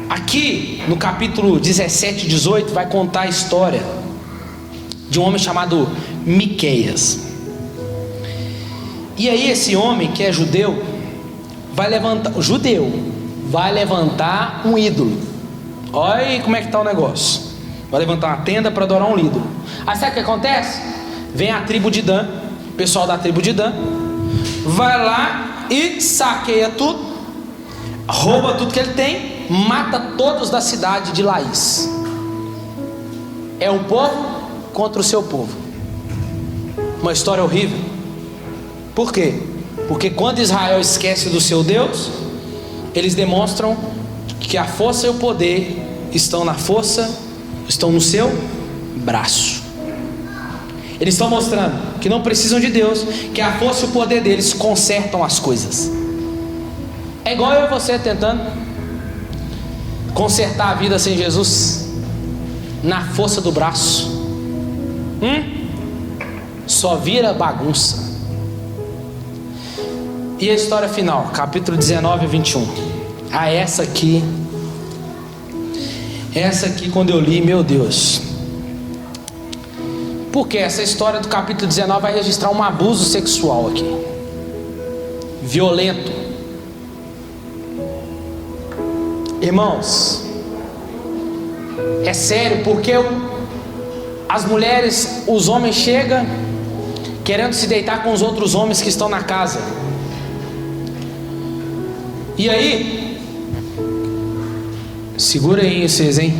Aqui no capítulo 17 e 18 vai contar a história de um homem chamado Miqueias. E aí esse homem que é judeu vai levantar um ídolo. Olha aí como é que está o negócio. Vai levantar uma tenda para adorar um ídolo. Aí sabe o que acontece? Vem a tribo de Dan, o pessoal da tribo de Dan, vai lá e saqueia tudo, rouba tudo que ele tem, mata todos da cidade de Laís. É um povo contra o seu povo. Uma história horrível. Por quê? Porque quando Israel esquece do seu Deus, eles demonstram que a força e o poder estão no seu braço. Eles estão mostrando que não precisam de Deus, que a força e o poder deles consertam as coisas. É igual eu e você tentando consertar a vida sem Jesus, na força do braço. Só vira bagunça. E a história final, capítulo 19 e 21. Essa aqui quando eu li, meu Deus. Porque essa história do capítulo 19 vai registrar um abuso sexual aqui, violento. Irmãos, é sério, porque as mulheres, os homens chegam querendo se deitar com os outros homens que estão na casa. E aí, segura aí vocês, hein?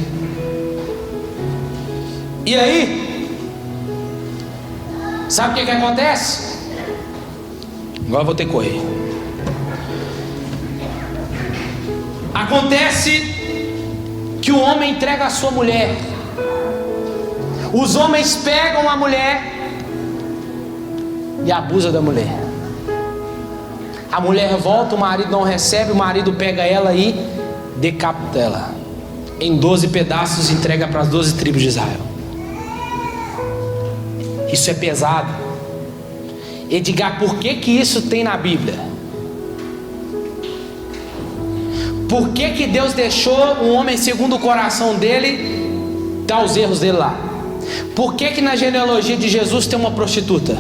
E aí, sabe o que acontece? Agora eu vou ter que correr. Acontece que o homem entrega a sua mulher. Os homens pegam a mulher e abusam da mulher. A mulher volta, o marido não recebe, o marido pega ela e decapita ela em 12 pedaços e entrega para as 12 tribos de Israel. Isso é pesado. Edgar, por que isso tem na Bíblia? Por que Deus deixou um homem segundo o coração dele dar os erros dele lá? Por que na genealogia de Jesus tem uma prostituta?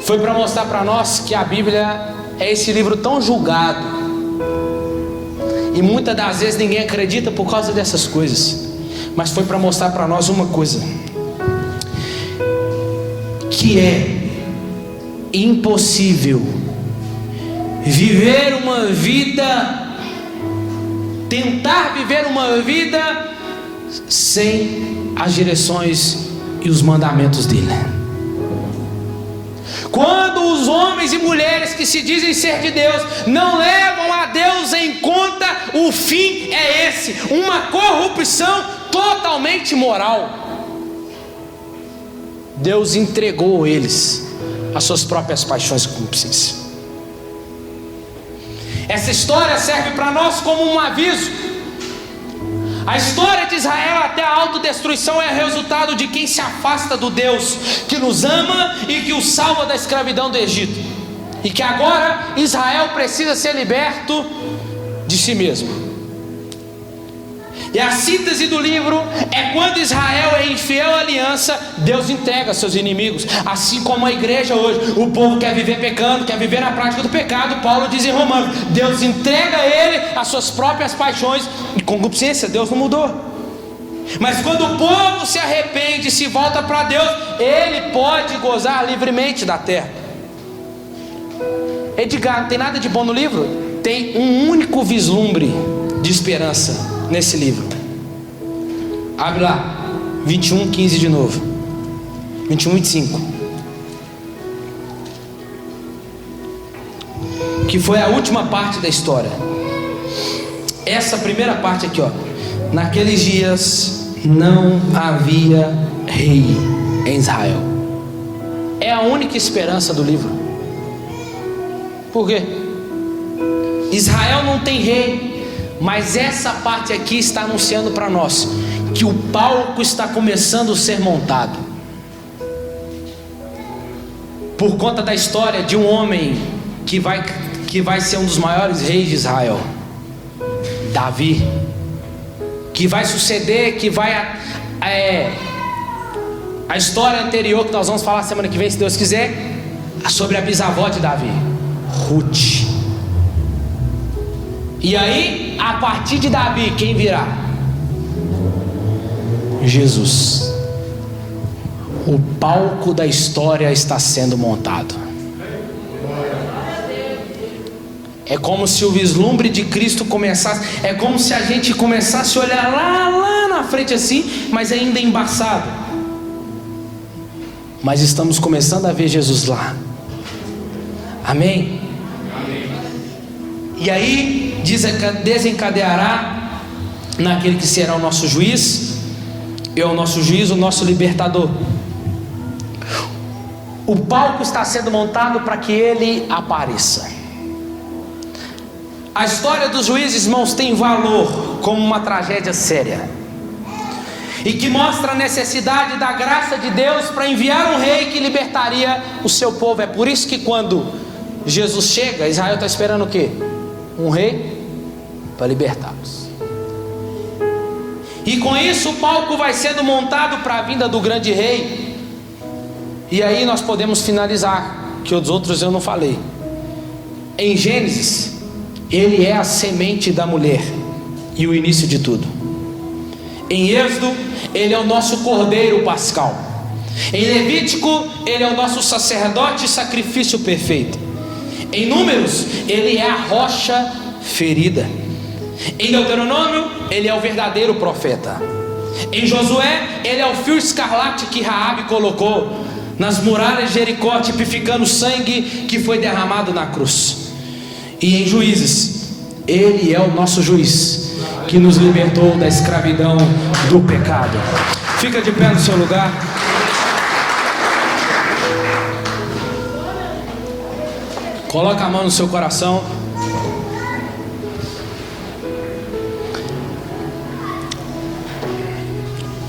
Foi para mostrar para nós que a Bíblia é esse livro tão julgado, e muitas das vezes ninguém acredita por causa dessas coisas. Mas foi para mostrar para nós uma coisa, que é impossível viver uma vida, tentar viver uma vida sem as direções e os mandamentos dele. Quando os homens e mulheres que se dizem ser de Deus não levam a Deus em conta, o fim é esse: uma corrupção totalmente moral. Deus entregou eles às suas próprias paixões e concupiscência. Essa história serve para nós como um aviso. A história de Israel até a autodestruição é resultado de quem se afasta do Deus que nos ama e que os salva da escravidão do Egito, e que agora Israel precisa ser liberto de si mesmo. E a síntese do livro é: quando Israel é infiel à aliança, Deus entrega seus inimigos. Assim como a igreja hoje, o povo quer viver pecando, quer viver na prática do pecado. Paulo diz em Romanos: Deus entrega a ele as suas próprias paixões e concupiscência. Deus não mudou. Mas quando o povo se arrepende e se volta para Deus, ele pode gozar livremente da terra. Edgar, não tem nada de bom no livro? Tem um único vislumbre de esperança nesse livro. Abre lá, 21:15 de novo, 21:25, que foi a última parte da história. Essa primeira parte aqui, ó: naqueles dias não havia rei em Israel. É a única esperança do livro. Por quê? Israel não tem rei. Mas essa parte aqui está anunciando para nós que o palco está começando a ser montado, por conta da história de um homem que vai ser um dos maiores reis de Israel, Davi, que vai suceder, que vai a história anterior que nós vamos falar semana que vem, se Deus quiser, sobre a bisavó de Davi, Ruth. E aí, a partir de Davi, quem virá? Jesus. O palco da história está sendo montado. É como se o vislumbre de Cristo começasse. É como se a gente começasse a olhar lá na frente assim, mas ainda embaçado. Mas estamos começando a ver Jesus lá. Amém? E aí desencadeará naquele que será o nosso juiz, e o nosso juiz, o nosso libertador. O palco está sendo montado para que ele apareça. A história dos juízes, irmãos, tem valor como uma tragédia séria, e que mostra a necessidade da graça de Deus para enviar um rei que libertaria o seu povo. É por isso que quando Jesus chega, Israel está esperando o quê? Um rei para libertá-los. E com isso o palco vai sendo montado para a vinda do grande rei. E aí nós podemos finalizar, que os outros eu não falei. Em Gênesis, ele é a semente da mulher e o início de tudo. Em Êxodo, ele é o nosso cordeiro pascal. Em Levítico, ele é o nosso sacerdote e sacrifício perfeito. Em Números, ele é a rocha ferida. Em Deuteronômio, ele é o verdadeiro profeta. Em Josué, ele é o fio escarlate que Raabe colocou nas muralhas de Jericó, tipificando o sangue que foi derramado na cruz. E em Juízes, ele é o nosso juiz, que nos libertou da escravidão do pecado. Fica de pé no seu lugar. Coloca a mão no seu coração.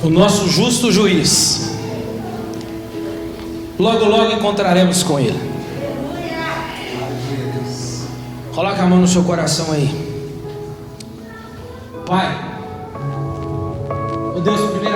O nosso justo juiz, logo logo encontraremos com ele. Coloca a mão no seu coração aí. Pai, oh Deus, primeiro